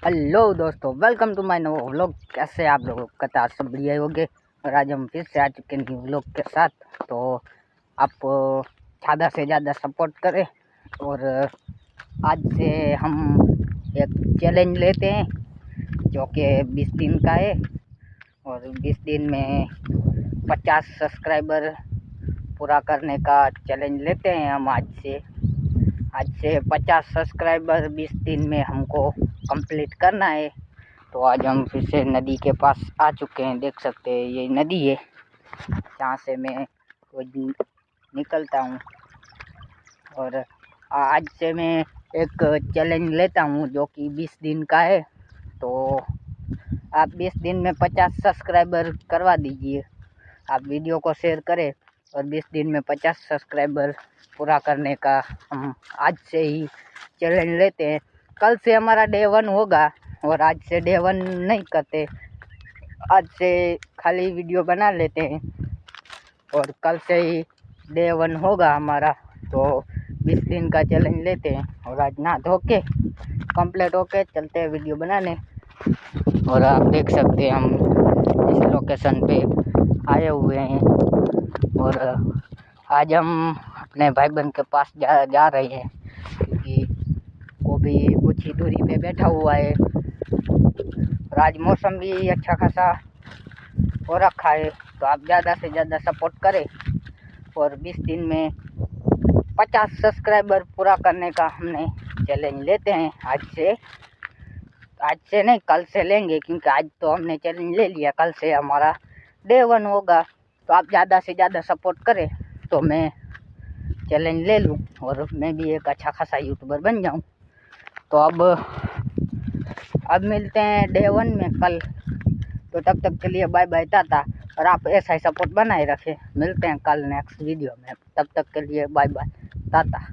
Hello दोस्तों, welcome to my new vlog. कैसे आप लोगों का सब बढ़िया होंगे। और आज हम फिर से आ चुके हैं न्यू व्लॉग के साथ। तो आप ज़्यादा से ज़्यादा सपोर्ट करें। और आज से हम एक चैलेंज लेते हैं जो कि 20 दिन का है। और 20 दिन में 50 सब्सक्राइबर पूरा करने का चैलेंज लेते हैं हम आज से 50 सब्सक्राइबर 20 दिन में हमको कंप्लीट करना है। तो आज हम फिर से नदी के पास आ चुके हैं। देख सकते हैं ये नदी है जहाँ से मैं रोज निकलता हूँ। और आज से मैं एक चैलेंज लेता हूँ जो कि 20 दिन का है। तो आप 20 दिन में 50 सब्सक्राइबर करवा दीजिए। आप वीडियो को शेयर करें और 20 दिन में 50 सब्सक्राइबर पूरा करने का हम आज से ही चैलेंज लेते हैं। कल से हमारा डे 1 होगा और आज से डे 1 नहीं करते। आज से खाली वीडियो बना लेते हैं और कल से ही डे 1 होगा हमारा। तो 20 दिन का चैलेंज लेते हैं और आज नहा धो के कंप्लीट होके चलते हैं वीडियो बनाने। और आप देख सकते हैं हम इस लोकेशन पे आए हुए हैं। और आज हम अपने भाईबंद के पास जा रहे हैं क्योंकि वो भी कुछ ही दूरी पे बैठा हुआ है। और आज मौसम भी अच्छा खासा हो रखा है। तो आप ज़्यादा से ज़्यादा सपोर्ट करें और 20 दिन में 50 सब्सक्राइबर पूरा करने का हमने चैलेंज लेते हैं। आज से नहीं, कल से लेंगे क्योंकि आज तो हमने चैलेंज ले लिया। कल से हमारा डे 1 होगा। तो आप ज़्यादा से ज़्यादा सपोर्ट करें तो मैं चैलेंज ले लूँ और मैं भी एक अच्छा खासा यूट्यूबर बन जाऊँ। तो अब मिलते हैं डे 1 में कल। तो तब तक के लिए बाय बाय, टाटा। और आप ऐसा ही सपोर्ट बनाए रखें। मिलते हैं कल नेक्स्ट वीडियो में। तब तक के लिए बाय बाय, टाटा।